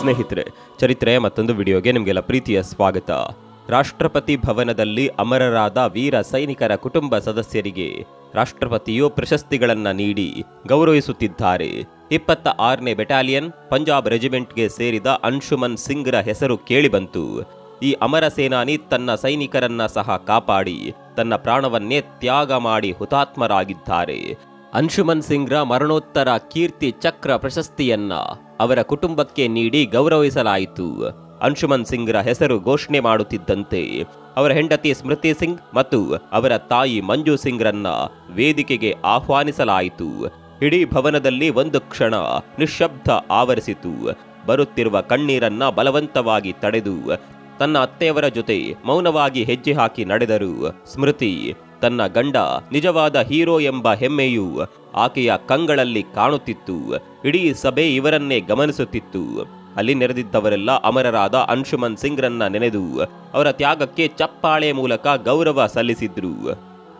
ಸ್ನೇಹಿತರೆ, ಚರಿತ್ರೆ ಮತ್ತೊಂದು ವಿಡಿಯೋಗೆ ನಿಮಗೆಲ್ಲ ಪ್ರೀತಿಯ ಸ್ವಾಗತ. ರಾಷ್ಟ್ರಪತಿ ಭವನದಲ್ಲಿ ಅಮರರಾದ ವೀರ ಸೈನಿಕರ ಕುಟುಂಬ ಸದಸ್ಯರಿಗೆ ರಾಷ್ಟ್ರಪತಿಯು ಪ್ರಶಸ್ತಿಗಳನ್ನು ನೀಡಿ ಗೌರವಿಸುತ್ತಿದ್ದಾರೆ. 26ನೇ ಬೆಟಾಲಿಯನ್ ಪಂಜಾಬ್ ರೆಜಿಮೆಂಟ್ಗೆ ಸೇರಿದ ಅಂಶುಮನ್ ಸಿಂಗ್ರ ಹೆಸರು ಕೇಳಿಬಂತು. ಈ ಅಮರ ಸೇನಾನಿ ತನ್ನ ಸೈನಿಕರನ್ನ ಸಹ ಕಾಪಾಡಿ ತನ್ನ ಪ್ರಾಣವನ್ನೇ ತ್ಯಾಗ ಮಾಡಿ ಹುತಾತ್ಮರಾಗಿದ್ದಾರೆ. ಅಂಶುಮನ್ ಸಿಂಗ್ರ ಮರಣೋತ್ತರ ಕೀರ್ತಿ ಚಕ್ರ ಪ್ರಶಸ್ತಿಯನ್ನ ಅವರ ಕುಟುಂಬಕ್ಕೆ ನೀಡಿ ಗೌರವಿಸಲಾಯಿತು. ಅಂಶುಮನ್ ಸಿಂಗ್ರ ಹೆಸರು ಘೋಷಣೆ ಮಾಡುತ್ತಿದ್ದಂತೆ ಅವರ ಹೆಂಡತಿ ಸ್ಮೃತಿ ಸಿಂಗ್ ಮತ್ತು ಅವರ ತಾಯಿ ಮಂಜು ಸಿಂಗ್ರನ್ನ ವೇದಿಕೆಗೆ ಆಹ್ವಾನಿಸಲಾಯಿತು. ಇಡೀ ಭವನದಲ್ಲಿ ಒಂದು ಕ್ಷಣ ನಿಶ್ಶಬ್ದ ಆವರಿಸಿತು. ಬರುತ್ತಿರುವ ಕಣ್ಣೀರನ್ನ ಬಲವಂತವಾಗಿ ತಡೆದು ತನ್ನ ಅತ್ತೆಯವರ ಜೊತೆ ಮೌನವಾಗಿ ಹೆಜ್ಜೆ ಹಾಕಿ ನಡೆದರು ಸ್ಮೃತಿ. ತನ್ನ ಗಂಡ ನಿಜವಾದ ಹೀರೋ ಎಂಬ ಹೆಮ್ಮೆಯು ಆಕೆಯ ಕಂಗಳಲ್ಲಿ ಕಾಣುತ್ತಿತ್ತು. ಇಡೀ ಸಭೆ ಇವರನ್ನೇ ಗಮನಿಸುತ್ತಿತ್ತು. ಅಲ್ಲಿ ನೆರೆದಿದ್ದವರೆಲ್ಲ ಅಮರರಾದ ಅಂಶುಮನ್ ಸಿಂಗ್ರನ್ನ ನೆನೆದು ಅವರ ತ್ಯಾಗಕ್ಕೆ ಚಪ್ಪಾಳೆ ಮೂಲಕ ಗೌರವ ಸಲ್ಲಿಸಿದ್ರು.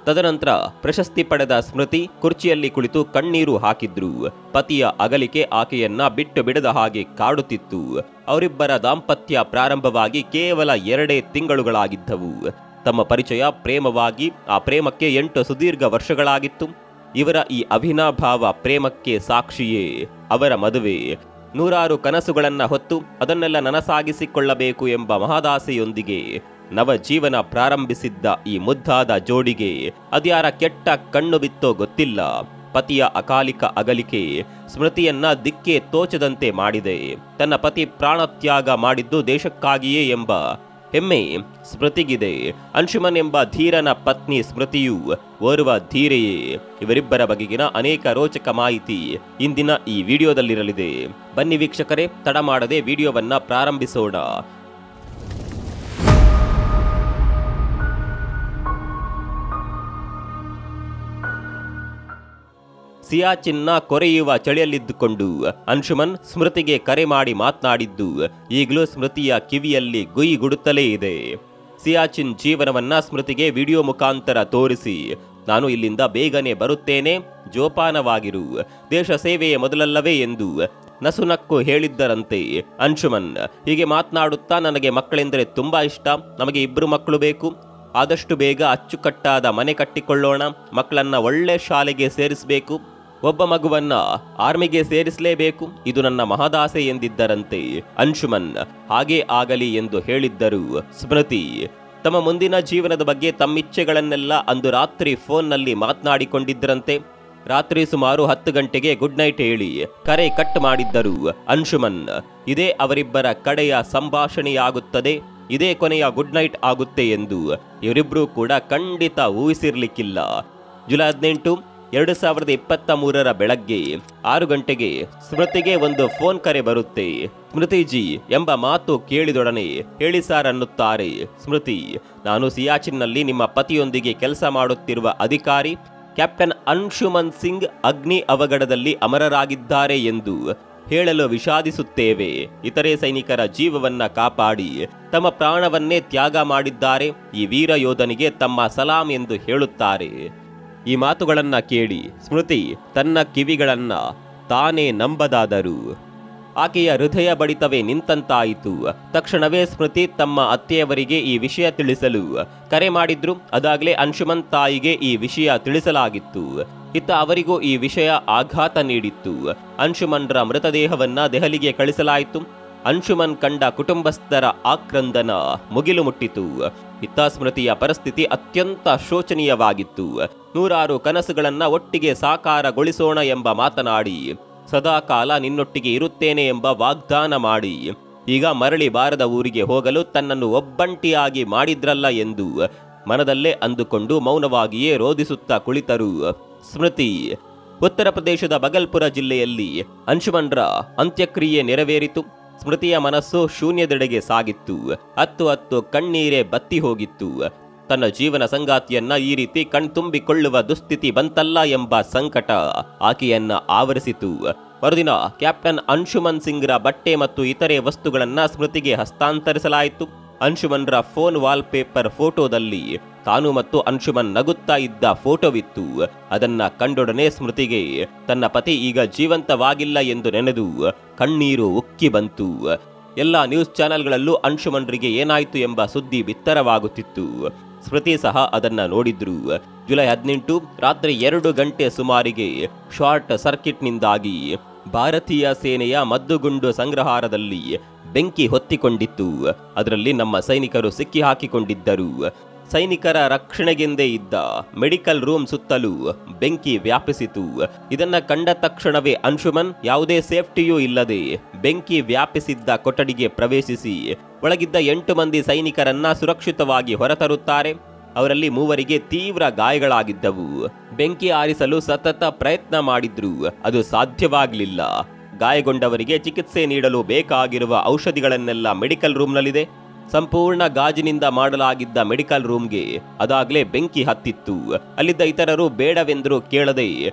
ತದನಂತರ ಪ್ರಶಸ್ತಿ ಪಡೆದ ಸ್ಮೃತಿ ಕುರ್ಚಿಯಲ್ಲಿ ಕುಳಿತು ಕಣ್ಣೀರು ಹಾಕಿದ್ರು. ಪತಿಯ ಅಗಲಿಕೆ ಆಕೆಯನ್ನ ಬಿಟ್ಟು ಬಿಡದ ಹಾಗೆ ಕಾಡುತ್ತಿತ್ತು. ಅವರಿಬ್ಬರ ದಾಂಪತ್ಯ ಪ್ರಾರಂಭವಾಗಿ ಕೇವಲ 2 ತಿಂಗಳುಗಳಾಗಿದ್ದವು. ತಮ್ಮ ಪರಿಚಯ ಪ್ರೇಮವಾಗಿ ಆ ಪ್ರೇಮಕ್ಕೆ 8 ಸುದೀರ್ಘ ವರ್ಷಗಳಾಗಿತ್ತು. ಇವರ ಈ ಅವಿನಾಭಾವ ಪ್ರೇಮಕ್ಕೆ ಸಾಕ್ಷಿಯೇ ಅವರ ಮದುವೆ. 100 ಕನಸುಗಳನ್ನ ಹೊತ್ತು ಅದನ್ನೆಲ್ಲ ನನಸಾಗಿಸಿಕೊಳ್ಳಬೇಕು ಎಂಬ ಮಹದಾಸೆಯೊಂದಿಗೆ ನವ ಜೀವನ ಪ್ರಾರಂಭಿಸಿದ್ದ ಈ ಮುದ್ದಾದ ಜೋಡಿಗೆ ಅದ್ಯಾರ ಕೆಟ್ಟ ಕಣ್ಣು ಬಿತ್ತೋ ಗೊತ್ತಿಲ್ಲ. ಪತಿಯ ಅಕಾಲಿಕ ಅಗಲಿಕೆ ಸ್ಮೃತಿಯನ್ನ ದಿಕ್ಕೆ ತೋಚದಂತೆ ಮಾಡಿದೆ. ತನ್ನ ಪತಿ ಪ್ರಾಣತ್ಯಾಗ ಮಾಡಿದ್ದು ದೇಶಕ್ಕಾಗಿಯೇ ಎಂಬ ಹೆಮ್ಮೆ ಸ್ಮೃತಿಗಿದೆ. ಅಂಶುಮನ್ ಎಂಬ ಧೀರನ ಪತ್ನಿ ಸ್ಮೃತಿಯು ಓರ್ವ ಧೀರೆಯೇ. ಇವರಿಬ್ಬರ ಬಗೆಗಿನ ಅನೇಕ ರೋಚಕ ಮಾಹಿತಿ ಇಂದಿನ ಈ ವಿಡಿಯೋದಲ್ಲಿರಲಿದೆ. ಬನ್ನಿ ವೀಕ್ಷಕರೇ, ತಡ ಮಾಡದೆ ವಿಡಿಯೋವನ್ನ ಪ್ರಾರಂಭಿಸೋಣ. ಸಿಯಾಚಿನ್ನ ಕೊರೆಯುವ ಚಳಿಯಲ್ಲಿದ್ದುಕೊಂಡು ಅಂಶುಮನ್ ಸ್ಮೃತಿಗೆ ಕರೆ ಮಾಡಿ ಮಾತನಾಡಿದ್ದು ಈಗಲೂ ಸ್ಮೃತಿಯ ಕಿವಿಯಲ್ಲಿ ಗುಯ್ಗುಡುತ್ತಲೇ ಇದೆ. ಸಿಯಾಚಿನ್ ಜೀವನವನ್ನ ಸ್ಮೃತಿಗೆ ವಿಡಿಯೋ ಮುಖಾಂತರ ತೋರಿಸಿ, ನಾನು ಇಲ್ಲಿಂದ ಬೇಗನೆ ಬರುತ್ತೇನೆ, ಜೋಪಾನವಾಗಿರು, ದೇಶ ಸೇವೆಯೇ ಮೊದಲಲ್ಲವೇ ಎಂದು ನಸುನಕ್ಕು ಹೇಳಿದ್ದರಂತೆ. ಅಂಶುಮನ್ ಹೀಗೆ ಮಾತನಾಡುತ್ತಾ, ನನಗೆ ಮಕ್ಕಳೆಂದರೆ ತುಂಬಾ ಇಷ್ಟ, ನಮಗೆ 2 ಮಕ್ಕಳು ಬೇಕು, ಆದಷ್ಟು ಬೇಗ ಅಚ್ಚುಕಟ್ಟಾದ ಮನೆ ಕಟ್ಟಿಕೊಳ್ಳೋಣ, ಮಕ್ಕಳನ್ನ ಒಳ್ಳೆ ಶಾಲೆಗೆ ಸೇರಿಸಬೇಕು, ಒಬ್ಬ ಮಗುವನ್ನ ಆರ್ಮಿಗೆ ಸೇರಿಸಲೇಬೇಕು, ಇದು ನನ್ನ ಮಹದಾಸೆ ಎಂದಿದ್ದರಂತೆ. ಅಂಶುಮನ್ ಹಾಗೇ ಆಗಲಿ ಎಂದು ಹೇಳಿದ್ದರು ಸ್ಮೃತಿ. ತಮ್ಮ ಮುಂದಿನ ಜೀವನದ ಬಗ್ಗೆ ತಮ್ಮಿಚ್ಛೆಗಳನ್ನೆಲ್ಲ ಅಂದು ರಾತ್ರಿ ಫೋನ್ನಲ್ಲಿ ಮಾತನಾಡಿಕೊಂಡಿದ್ದರಂತೆ. ರಾತ್ರಿ ಸುಮಾರು 10 ಗಂಟೆಗೆ ಗುಡ್ ನೈಟ್ ಹೇಳಿ ಕರೆ ಕಟ್ ಮಾಡಿದ್ದರು ಅಂಶುಮನ್. ಇದೇ ಅವರಿಬ್ಬರ ಕಡೆಯ ಸಂಭಾಷಣೆಯಾಗುತ್ತದೆ, ಇದೇ ಕೊನೆಯ ಗುಡ್ ನೈಟ್ ಆಗುತ್ತೆ ಎಂದು ಇವರಿಬ್ರು ಕೂಡ ಖಂಡಿತ ಊಹಿಸಿರ್ಲಿಕ್ಕಿಲ್ಲ. ಜುಲೈ 18, 2023 ಬೆಳಗ್ಗೆ 6 ಗಂಟೆಗೆ ಸ್ಮೃತಿಗೆ ಒಂದು ಫೋನ್ ಕರೆ ಬರುತ್ತೆ. ಸ್ಮೃತಿಜಿ ಎಂಬ ಮಾತು ಕೇಳಿದೊಡನೆ ಹೇಳಿ ಸಾರ್ ಅನ್ನುತ್ತಾರೆ ಸ್ಮೃತಿ. ನಾನು ಸಿಯಾಚಿನ್ನಲ್ಲಿ ನಿಮ್ಮ ಪತಿಯೊಂದಿಗೆ ಕೆಲಸ ಮಾಡುತ್ತಿರುವ ಅಧಿಕಾರಿ ಕ್ಯಾಪ್ಟನ್ ಅಂಶುಮನ್ ಸಿಂಗ್ ಅಗ್ನಿ ಅವಘಡದಲ್ಲಿ ಅಮರರಾಗಿದ್ದಾರೆ ಎಂದು ಹೇಳಲು ವಿಷಾದಿಸುತ್ತೇವೆ. ಇತರೆ ಸೈನಿಕರ ಜೀವವನ್ನ ಕಾಪಾಡಿ ತಮ್ಮ ಪ್ರಾಣವನ್ನೇ ತ್ಯಾಗ ಮಾಡಿದ್ದಾರೆ. ಈ ವೀರ ಯೋಧನಿಗೆ ತಮ್ಮ ಸಲಾಂ ಎಂದು ಹೇಳುತ್ತಾರೆ. ಈ ಮಾತುಗಳನ್ನ ಕೇಳಿ ಸ್ಮೃತಿ ತನ್ನ ಕಿವಿಗಳನ್ನ ತಾನೇ ನಂಬದಾದರು. ಆಕೆಯ ಹೃದಯ ಬಡಿತವೇ ನಿಂತಂತಾಯಿತು. ತಕ್ಷಣವೇ ಸ್ಮೃತಿ ತಮ್ಮ ಅತ್ತೆಯವರಿಗೆ ಈ ವಿಷಯ ತಿಳಿಸಲು ಕರೆ ಮಾಡಿದ್ರು. ಅದಾಗಲೇ ಅಂಶುಮನ್ ತಾಯಿಗೆ ಈ ವಿಷಯ ತಿಳಿಸಲಾಗಿತ್ತು. ಇತ್ತ ಅವರಿಗೂ ಈ ವಿಷಯ ಆಘಾತ ನೀಡಿತ್ತು. ಅಂಶುಮನ್ರ ಮೃತದೇಹವನ್ನ ದೆಹಲಿಗೆ ಕಳಿಸಲಾಯಿತು. ಅಂಶುಮನ್ ಕಂಡ ಕುಟುಂಬಸ್ಥರ ಆಕ್ರಂದನ ಮುಗಿಲು ಮುಟ್ಟಿತು. ಇತ್ತ ಸ್ಮೃತಿಯ ಪರಿಸ್ಥಿತಿ ಅತ್ಯಂತ ಶೋಚನೀಯವಾಗಿತ್ತು. 100 ಕನಸುಗಳನ್ನ ಒಟ್ಟಿಗೆ ಸಾಕಾರಗೊಳಿಸೋಣ ಎಂಬ ಮಾತನಾಡಿ, ಸದಾಕಾಲ ನಿನ್ನೊಟ್ಟಿಗೆ ಇರುತ್ತೇನೆ ಎಂಬ ವಾಗ್ದಾನ ಮಾಡಿ, ಈಗ ಮರಳಿ ಬಾರದ ಊರಿಗೆ ಹೋಗಲು ತನ್ನನ್ನು ಒಬ್ಬಂಟಿಯಾಗಿ ಮಾಡಿದ್ರಲ್ಲ ಎಂದು ಮನದಲ್ಲೇ ಅಂದುಕೊಂಡು ಮೌನವಾಗಿಯೇ ರೋಧಿಸುತ್ತಾ ಕುಳಿತರು ಸ್ಮೃತಿ. ಉತ್ತರ ಪ್ರದೇಶದ ಬಗಲ್ಪುರ ಜಿಲ್ಲೆಯಲ್ಲಿ ಅಂಶುಮನ್ರ ಅಂತ್ಯಕ್ರಿಯೆ ನೆರವೇರಿತು. ಸ್ಮೃತಿಯ ಮನಸ್ಸು ಶೂನ್ಯದೆಡೆಗೆ ಸಾಗಿತ್ತು. ಹತ್ತು ಕಣ್ಣೀರೇ ಬತ್ತಿ ಹೋಗಿತ್ತು. ತನ್ನ ಜೀವನ ಸಂಗಾತಿಯನ್ನ ಈ ರೀತಿ ಕಣ್ತುಂಬಿಕೊಳ್ಳುವ ದುಸ್ಥಿತಿ ಬಂತಲ್ಲ ಎಂಬ ಸಂಕಟ ಆಕೆಯನ್ನ ಆವರಿಸಿತು. ಮರುದಿನ ಕ್ಯಾಪ್ಟನ್ ಅಂಶುಮನ್ ಸಿಂಗ್ರ ಬಟ್ಟೆ ಮತ್ತು ಇತರೆ ವಸ್ತುಗಳನ್ನ ಸ್ಮೃತಿಗೆ ಹಸ್ತಾಂತರಿಸಲಾಯಿತು. ಅಂಶುಮನ್ರ ಫೋನ್ ವಾಲ್ಪೇಪರ್ ಫೋಟೋದಲ್ಲಿ ತಾನು ಮತ್ತು ಅಂಶುಮನ್ ನಗುತ್ತಾ ಇದ್ದ ಫೋಟೋವಿತ್ತು. ಅದನ್ನ ಕಂಡೊಡನೆ ಸ್ಮೃತಿಗೆ ತನ್ನ ಪತಿ ಈಗ ಜೀವಂತವಾಗಿಲ್ಲ ಎಂದು ನೆನೆದು ಕಣ್ಣೀರು ಉಕ್ಕಿ ಬಂತು. ಎಲ್ಲ ನ್ಯೂಸ್ ಚಾನೆಲ್ಗಳಲ್ಲೂ ಅಂಶುಮನ್ರಿಗೆ ಏನಾಯ್ತು ಎಂಬ ಸುದ್ದಿ ಬಿತ್ತರವಾಗುತ್ತಿತ್ತು. ಸ್ಮೃತಿ ಸಹ ಅದನ್ನ ನೋಡಿದ್ರು. ಜುಲೈ 18 ರಾತ್ರಿ 2 ಗಂಟೆ ಸುಮಾರಿಗೆ ಶಾರ್ಟ್ ಸರ್ಕಿಟ್ನಿಂದಾಗಿ ಭಾರತೀಯ ಸೇನೆಯ ಮದ್ದುಗುಂಡು ಸಂಗ್ರಹಾರದಲ್ಲಿ ಬೆಂಕಿ ಹೊತ್ತಿಕೊಂಡಿತ್ತು. ಅದರಲ್ಲಿ ನಮ್ಮ ಸೈನಿಕರು ಸಿಕ್ಕಿ ಹಾಕಿಕೊಂಡಿದ್ದರು. ಸೈನಿಕರ ರಕ್ಷಣೆಗೆಂದೇ ಇದ್ದ ಮೆಡಿಕಲ್ ರೂಮ್ ಸುತ್ತಲೂ ಬೆಂಕಿ ವ್ಯಾಪಿಸಿತು. ಇದನ್ನ ಕಂಡ ತಕ್ಷಣವೇ ಅಂಶುಮನ್ ಯಾವುದೇ ಸೇಫ್ಟಿಯೂ ಇಲ್ಲದೆ ಬೆಂಕಿ ವ್ಯಾಪಿಸಿದ್ದ ಕೊಠಡಿಗೆ ಪ್ರವೇಶಿಸಿ ಒಳಗಿದ್ದ 8 ಮಂದಿ ಸೈನಿಕರನ್ನ ಸುರಕ್ಷಿತವಾಗಿ ಹೊರತರುತ್ತಾರೆ. ಅವರಲ್ಲಿ 3 ತೀವ್ರ ಗಾಯಗಳಾಗಿದ್ದವು. ಬೆಂಕಿ ಆರಿಸಲು ಸತತ ಪ್ರಯತ್ನ ಮಾಡಿದ್ರು, ಅದು ಸಾಧ್ಯವಾಗಲಿಲ್ಲ. ಗಾಯಗೊಂಡವರಿಗೆ ಚಿಕಿತ್ಸೆ ನೀಡಲು ಬೇಕಾಗಿರುವ ಔಷಧಿಗಳನ್ನೆಲ್ಲ ಮೆಡಿಕಲ್ ರೂಮ್ನಲ್ಲಿದೆ. ಸಂಪೂರ್ಣ ಗಾಜಿನಿಂದ ಮಾಡಲಾಗಿದ್ದ ಮೆಡಿಕಲ್ ರೂಮ್ಗೆ ಅದಾಗಲೇ ಬೆಂಕಿ ಹತ್ತಿತ್ತು. ಅಲ್ಲಿದ್ದ ಇತರರು ಬೇಡವೆಂದರೂ ಕೇಳದೆ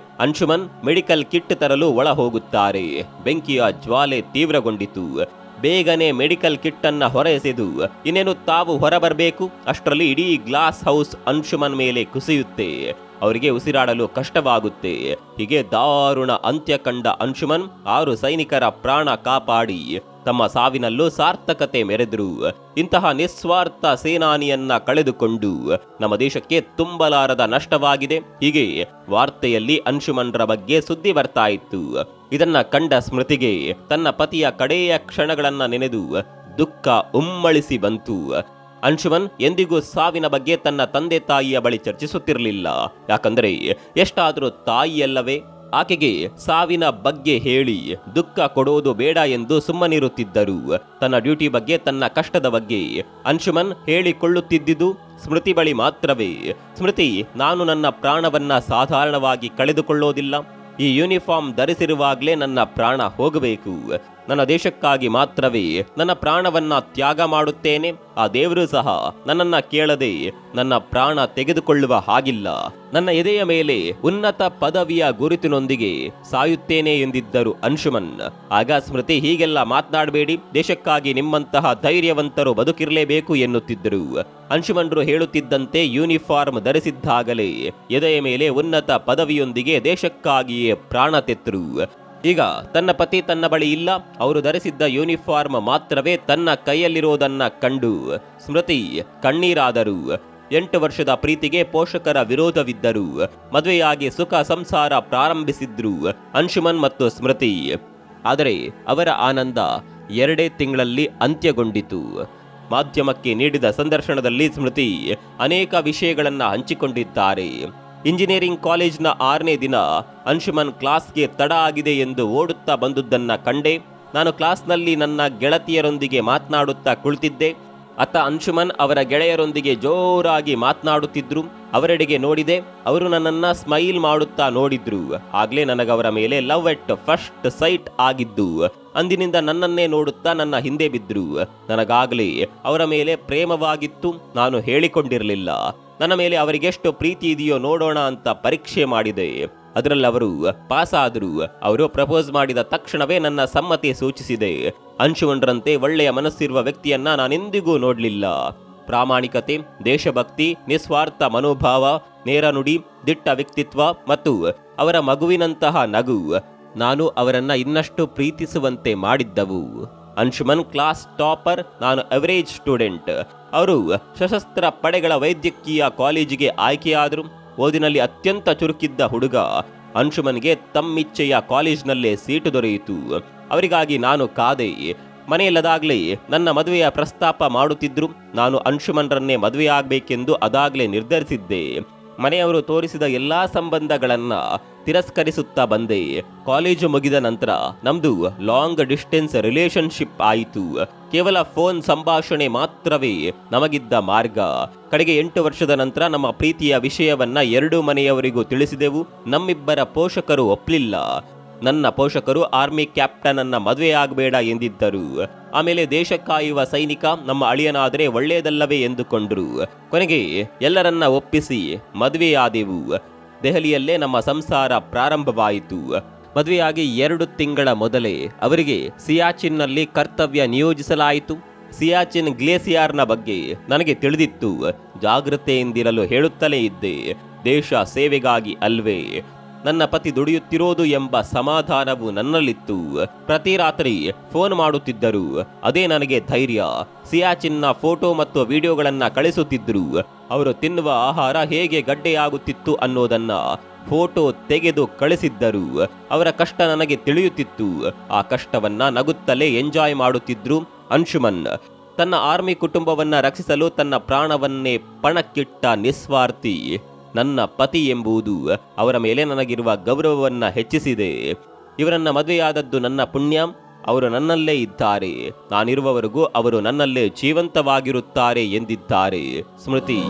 ಅಂಶುಮನ್ ಮೆಡಿಕಲ್ ಕಿಟ್ ತರಲು ಒಳ ಹೋಗುತ್ತಾರೆ. ಬೆಂಕಿಯ ಜ್ವಾಲೆ ತೀವ್ರಗೊಂಡಿತು. ಬೇಗನೆ ಮೆಡಿಕಲ್ ಕಿಟ್ ಅನ್ನ ಹೊರಎಸೆದು ಇನ್ನೇನು ತಾವು ಹೊರಬರಬೇಕು, ಅಷ್ಟರಲ್ಲಿ ಇಡೀ ಗ್ಲಾಸ್ ಹೌಸ್ ಅಂಶುಮನ್ ಮೇಲೆ ಕುಸಿಯುತ್ತೆ. ಅವರಿಗೆ ಉಸಿರಾಡಲು ಕಷ್ಟವಾಗುತ್ತೆ. ಹೀಗೆ ದಾರುಣ ಅಂತ್ಯ ಕಂಡ ಅಂಶುಮನ್ 6 ಸೈನಿಕರ ಪ್ರಾಣ ಕಾಪಾಡಿ ತಮ್ಮ ಸಾವಿನಲ್ಲೂ ಸಾರ್ಥಕತೆ ಮೆರೆದ್ರು. ಇಂತಹ ನಿಸ್ವಾರ್ಥ ಸೇನಾನಿಯನ್ನ ಕಳೆದುಕೊಂಡು ನಮ್ಮ ದೇಶಕ್ಕೆ ತುಂಬಲಾರದ ನಷ್ಟವಾಗಿದೆ. ಹೀಗೆ ವಾರ್ತೆಯಲ್ಲಿ ಅಂಶುಮನ್ರ ಬಗ್ಗೆ ಸುದ್ದಿ ಬರ್ತಾ ಇತ್ತು. ಇದನ್ನ ಕಂಡ ಸ್ಮೃತಿಗೆ ತನ್ನ ಪತಿಯ ಕಡೆಯ ಕ್ಷಣಗಳನ್ನ ನೆನೆದು ದುಃಖ ಉಮ್ಮಳಿಸಿ ಬಂತು. ಅಂಶುಮನ್ ಎಂದಿಗೂ ಸಾವಿನ ಬಗ್ಗೆ ತನ್ನ ತಂದೆ ತಾಯಿಯ ಬಳಿ ಚರ್ಚಿಸುತ್ತಿರಲಿಲ್ಲ. ಯಾಕಂದರೆ ಎಷ್ಟಾದರೂ ತಾಯಿಯಲ್ಲವೇ, ಆಕೆಗೆ ಸಾವಿನ ಬಗ್ಗೆ ಹೇಳಿ ದುಃಖ ಕೊಡೋದು ಬೇಡ ಎಂದು ಸುಮ್ಮನಿರುತ್ತಿದ್ದರು. ತನ್ನ ಡ್ಯೂಟಿ ಬಗ್ಗೆ, ತನ್ನ ಕಷ್ಟದ ಬಗ್ಗೆ ಅಂಶುಮನ್ ಹೇಳಿಕೊಳ್ಳುತ್ತಿದ್ದುದು ಸ್ಮೃತಿ ಬಳಿ ಮಾತ್ರವೇ. ಸ್ಮೃತಿ, ನಾನು ನನ್ನ ಪ್ರಾಣವನ್ನ ಸಾಧಾರಣವಾಗಿ ಕಳೆದುಕೊಳ್ಳೋದಿಲ್ಲ. ಈ ಯೂನಿಫಾರ್ಮ್ ಧರಿಸಿರುವಾಗಲೇ ನನ್ನ ಪ್ರಾಣ ಹೋಗಬೇಕು. ನನ್ನ ದೇಶಕ್ಕಾಗಿ ಮಾತ್ರವೇ ನನ್ನ ಪ್ರಾಣವನ್ನ ತ್ಯಾಗ ಮಾಡುತ್ತೇನೆ. ಆ ದೇವರು ಸಹ ನನ್ನನ್ನ ಕೇಳದೆ ನನ್ನ ಪ್ರಾಣ ತೆಗೆದುಕೊಳ್ಳುವ ಹಾಗಿಲ್ಲ. ನನ್ನ ಎದೆಯ ಮೇಲೆ ಉನ್ನತ ಪದವಿಯ ಗುರುತಿನೊಂದಿಗೆ ಸಾಯುತ್ತೇನೆ ಎಂದಿದ್ದರು ಅಂಶುಮನ್. ಆಗ ಸ್ಮೃತಿ, ಹೀಗೆಲ್ಲ ಮಾತನಾಡಬೇಡಿ, ದೇಶಕ್ಕಾಗಿ ನಿಮ್ಮಂತಹ ಧೈರ್ಯವಂತರು ಬದುಕಿರಲೇಬೇಕು ಎನ್ನುತ್ತಿದ್ದರು. ಅಂಶುಮನ್ರು ಹೇಳುತ್ತಿದ್ದಂತೆ ಯೂನಿಫಾರ್ಮ್ ಧರಿಸಿದ್ದಾಗಲೇ ಎದೆಯ ಮೇಲೆ ಉನ್ನತ ಪದವಿಯೊಂದಿಗೆ ದೇಶಕ್ಕಾಗಿಯೇ ಪ್ರಾಣ ತೆತ್ತರು. ಈಗ ತನ್ನ ಪತಿ ತನ್ನ ಬಳಿ ಇಲ್ಲ, ಅವರು ಧರಿಸಿದ್ದ ಯೂನಿಫಾರ್ಮ್ ಮಾತ್ರವೇ ತನ್ನ ಕೈಯಲ್ಲಿರೋದನ್ನ ಕಂಡು ಸ್ಮೃತಿ ಕಣ್ಣೀರಾದರು. 8 ವರ್ಷದ ಪ್ರೀತಿಗೆ ಪೋಷಕರ ವಿರೋಧವಿದ್ದರು. ಮದುವೆಯಾಗಿ ಸುಖ ಸಂಸಾರ ಪ್ರಾರಂಭಿಸಿದ್ರು ಅಂಶುಮನ್ ಮತ್ತು ಸ್ಮೃತಿ. ಆದರೆ ಅವರ ಆನಂದ 2 ತಿಂಗಳಲ್ಲಿ ಅಂತ್ಯಗೊಂಡಿತು. ಮಾಧ್ಯಮಕ್ಕೆ ನೀಡಿದ ಸಂದರ್ಶನದಲ್ಲಿ ಸ್ಮೃತಿ ಅನೇಕ ವಿಷಯಗಳನ್ನ ಹಂಚಿಕೊಂಡಿದ್ದಾರೆ. ಇಂಜಿನಿಯರಿಂಗ್ ಕಾಲೇಜ್ನ 6ನೇ ದಿನ ಅಂಶುಮನ್ ಕ್ಲಾಸ್ಗೆ ತಡ ಆಗಿದೆ ಎಂದು ಓಡುತ್ತಾ ಬಂದುದನ್ನ ಕಂಡೆ. ನಾನು ಕ್ಲಾಸ್ನಲ್ಲಿ ನನ್ನ ಗೆಳತಿಯರೊಂದಿಗೆ ಮಾತನಾಡುತ್ತಾ ಕುಳಿತಿದ್ದೆ. ಅತ್ತ ಅಂಶುಮನ್ ಅವರ ಗೆಳೆಯರೊಂದಿಗೆ ಜೋರಾಗಿ ಮಾತನಾಡುತ್ತಿದ್ರು. ಅವರೆಡೆಗೆ ನೋಡಿದೆ. ಅವರು ನನ್ನನ್ನ ಸ್ಮೈಲ್ ಮಾಡುತ್ತಾ ನೋಡಿದ್ರು. ಆಗ್ಲೇ ನನಗವರ ಮೇಲೆ ಲವ್ ಎಟ್ ಫಸ್ಟ್ ಸೈಟ್ ಆಗಿದ್ದು. ಅಂದಿನಿಂದ ನನ್ನನ್ನೇ ನೋಡುತ್ತಾ ನನ್ನ ಹಿಂದೆ ಬಿದ್ರು. ನನಗಾಗಲೇ ಅವರ ಮೇಲೆ ಪ್ರೇಮವಾಗಿತ್ತು. ನಾನು ಹೇಳಿಕೊಂಡಿರಲಿಲ್ಲ. ನನ್ನ ಮೇಲೆ ಅವರಿಗೆಷ್ಟು ಪ್ರೀತಿ ಇದೆಯೋ ನೋಡೋಣ ಅಂತ ಪರೀಕ್ಷೆ ಮಾಡಿದೆ. ಅದರಲ್ಲಿ ಅವರು ಪಾಸ್ ಆದರು. ಅವರು ಪ್ರಪೋಸ್ ಮಾಡಿದ ತಕ್ಷಣವೇ ನನ್ನ ಸಮ್ಮತಿ ಸೂಚಿಸಿದೆ. ಅಂಶುಮನ್ರಂತೆ ಒಳ್ಳೆಯ ಮನಸ್ಸಿರುವ ವ್ಯಕ್ತಿಯನ್ನ ನಾನೆಂದಿಗೂ ನೋಡಲಿಲ್ಲ. ಪ್ರಾಮಾಣಿಕತೆ, ದೇಶಭಕ್ತಿ, ನಿಸ್ವಾರ್ಥ ಮನೋಭಾವ, ನೇರ ನುಡಿ, ದಿಟ್ಟ ವ್ಯಕ್ತಿತ್ವ ಮತ್ತು ಅವರ ಮಗುವಿನಂತಹ ನಗು ನಾನು ಅವರನ್ನ ಇನ್ನಷ್ಟು ಪ್ರೀತಿಸುವಂತೆ ಮಾಡಿದ್ದವು. ಅಂಶುಮನ್ ಕ್ಲಾಸ್ ಟಾಪರ್, ನಾನು ಅವರೇಜ್ ಸ್ಟೂಡೆಂಟ್. ಅವರು ಸಶಸ್ತ್ರ ಪಡೆಗಳ ವೈದ್ಯಕೀಯ ಕಾಲೇಜಿಗೆ ಆಯ್ಕೆಯಾದರು. ಓದಿನಲ್ಲಿ ಅತ್ಯಂತ ಚುರುಕಿದ್ದ ಹುಡುಗ ಅಂಶುಮನ್ಗೆ ತಮ್ಮಿಚ್ಛೆಯ ಕಾಲೇಜ್ನಲ್ಲೇ ಸೀಟು ದೊರೆಯಿತು. ಅವರಿಗಾಗಿ ನಾನು ಕಾದೆ. ಮನೆಯಲ್ಲದಾಗಲೇ ನನ್ನ ಮದುವೆಯ ಪ್ರಸ್ತಾಪ ಮಾಡುತ್ತಿದ್ರು. ನಾನು ಅಂಶುಮನ್ರನ್ನೇ ಮದುವೆಯಾಗಬೇಕೆಂದು ಅದಾಗಲೇ ನಿರ್ಧರಿಸಿದ್ದೆ. ಮನೆಯವರು ತೋರಿಸಿದ ಎಲ್ಲಾ ಸಂಬಂಧಗಳನ್ನ ತಿರಸ್ಕರಿಸುತ್ತಾ ಬಂದೆ. ಕಾಲೇಜು ಮುಗಿದ ನಂತರ ನಮ್ದು ಲಾಂಗ್ ಡಿಸ್ಟೆನ್ಸ್ ರಿಲೇಶನ್ಶಿಪ್ ಆಯಿತು. ಕೇವಲ ಫೋನ್ ಸಂಭಾಷಣೆ ಮಾತ್ರವೇ ನಮಗಿದ್ದ ಮಾರ್ಗ. ಕಡೆಗೆ 8 ವರ್ಷದ ನಂತರ ನಮ್ಮ ಪ್ರೀತಿಯ ವಿಷಯವನ್ನ 2 ಮನೆಯವರಿಗೂ ತಿಳಿಸಿದೆವು. ನಮ್ಮಿಬ್ಬರ ಪೋಷಕರು ಒಪ್ಪಲಿಲ್ಲ. ನನ್ನ ಪೋಷಕರು ಆರ್ಮಿ ಕ್ಯಾಪ್ಟನ್ ಅನ್ನ ಮದುವೆಯಾಗಬೇಡ ಎಂದಿದ್ದರು. ಆಮೇಲೆ ದೇಶ ಕಾಯುವ ಸೈನಿಕ ನಮ್ಮ ಅಳಿಯನಾದರೆ ಒಳ್ಳೆಯದಲ್ಲವೇ ಎಂದುಕೊಂಡ್ರು. ಕೊನೆಗೆ ಎಲ್ಲರನ್ನ ಒಪ್ಪಿಸಿ ಮದುವೆಯಾದೆವು. ದೆಹಲಿಯಲ್ಲೇ ನಮ್ಮ ಸಂಸಾರ ಪ್ರಾರಂಭವಾಯಿತು. ಮದುವೆಯಾಗಿ 2 ತಿಂಗಳ ಮೊದಲೇ ಅವರಿಗೆ ಸಿಯಾಚಿನ್ನಲ್ಲಿ ಕರ್ತವ್ಯ ನಿಯೋಜಿಸಲಾಯಿತು. ಸಿಯಾಚಿನ್ ಗ್ಲೇಸಿಯಾರ್ನ ಬಗ್ಗೆ ನನಗೆ ತಿಳಿದಿತ್ತು. ಜಾಗೃತೆಯಿಂದಿರಲು ಹೇಳುತ್ತಲೇ ಇದ್ದೆ. ದೇಶ ಸೇವೆಗಾಗಿ ಅಲ್ವೇ. ನನ್ನ ಪತಿ ದುಡಿಯುತ್ತಿರೋದು ಎಂಬ ಸಮಾಧಾನವು ನನ್ನಲ್ಲಿತ್ತು. ಪ್ರತಿ ರಾತ್ರಿ ಫೋನ್ ಮಾಡುತ್ತಿದ್ದರು, ಅದೇ ನನಗೆ ಧೈರ್ಯ. ಸಿಯಾಚಿನ್ನ ಫೋಟೋ ಮತ್ತು ವಿಡಿಯೋಗಳನ್ನ ಕಳಿಸುತ್ತಿದ್ದರು. ಅವರು ತಿನ್ನುವ ಆಹಾರ ಹೇಗೆ ಗಡ್ಡೆಯಾಗುತ್ತಿತ್ತು ಅನ್ನೋದನ್ನ ಫೋಟೋ ತೆಗೆದು ಕಳಿಸಿದ್ದರು. ಅವರ ಕಷ್ಟ ನನಗೆ ತಿಳಿಯುತ್ತಿತ್ತು. ಆ ಕಷ್ಟವನ್ನ ನಗುತ್ತಲೇ ಎಂಜಾಯ್ ಮಾಡುತ್ತಿದ್ರು ಅಂಶುಮನ್. ತನ್ನ ಆರ್ಮಿ ಕುಟುಂಬವನ್ನ ರಕ್ಷಿಸಲು ತನ್ನ ಪ್ರಾಣವನ್ನೇ ಪಣಕ್ಕಿಟ್ಟ ನಿಸ್ವಾರ್ಥಿ. ನನ್ನ ಪತಿ ಎಂಬುದು ಅವರ ಮೇಲೆ ನನಗಿರುವ ಗೌರವವನ್ನ ಹೆಚ್ಚಿಸಿದೆ. ಇವರನ್ನ ಮದುವೆಯಾದದ್ದು ನನ್ನ ಪುಣ್ಯ. ಅವರು ನನ್ನಲ್ಲೇ ಇದ್ದಾರೆ. ನಾನಿರುವವರೆಗೂ ಅವರು ನನ್ನಲ್ಲೇ ಜೀವಂತವಾಗಿರುತ್ತಾರೆ ಎಂದಿದ್ದಾರೆ ಸ್ಮೃತಿ.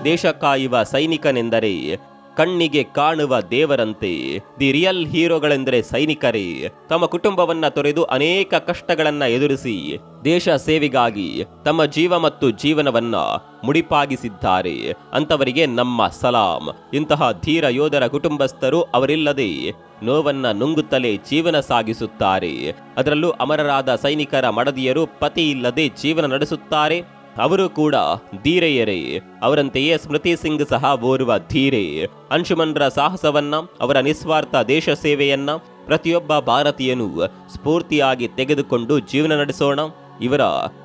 ದೇಶ ಕಾಯುವ ಸೈನಿಕನೆಂದರೆ ಕಣ್ಣಿಗೆ ಕಾಣುವ ದೇವರಂತೆ. ದಿ ರಿಯಲ್ ಹೀರೋಗಳೆಂದರೆ ಸೈನಿಕರೇ. ತಮ್ಮ ಕುಟುಂಬವನ್ನ ತೊರೆದು ಅನೇಕ ಕಷ್ಟಗಳನ್ನ ಎದುರಿಸಿ ದೇಶ ಸೇವೆಗಾಗಿ ತಮ್ಮ ಜೀವ ಮತ್ತು ಜೀವನವನ್ನ ಮುಡಿಪಾಗಿಸಿದ್ದಾರೆ. ಅಂತವರಿಗೆ ನಮ್ಮ ಸಲಾಂ. ಇಂತಹ ಧೀರ ಯೋಧರ ಕುಟುಂಬಸ್ಥರು ಅವರಿಲ್ಲದೆ ನೋವನ್ನ ನುಂಗುತ್ತಲೇ ಜೀವನ ಸಾಗಿಸುತ್ತಾರೆ. ಅದರಲ್ಲೂ ಅಮರರಾದ ಸೈನಿಕರ ಮಡದಿಯರು ಪತಿ ಇಲ್ಲದೆ ಜೀವನ ನಡೆಸುತ್ತಾರೆ. ಅವರು ಕೂಡ ಧೀರೆಯರೇ. ಅವರಂತೆಯೇ ಸ್ಮೃತಿ ಸಿಂಗ್ ಸಹ ಓರ್ವ ಧೀರೆ. ಅಂಶುಮನ್ರ ಸಾಹಸವನ್ನ, ಅವರ ನಿಸ್ವಾರ್ಥ ದೇಶ ಸೇವೆಯನ್ನ ಪ್ರತಿಯೊಬ್ಬ ಭಾರತೀಯನೂ ಸ್ಫೂರ್ತಿಯಾಗಿ ತೆಗೆದುಕೊಂಡು ಜೀವನ ನಡೆಸೋಣ. ಇವರ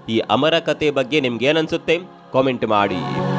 ಈ ಅಮರ ಕತೆ ಬಗ್ಗೆ ನಿಮ್ಗೇನನ್ಸುತ್ತೆ ಕಾಮೆಂಟ್ ಮಾಡಿ.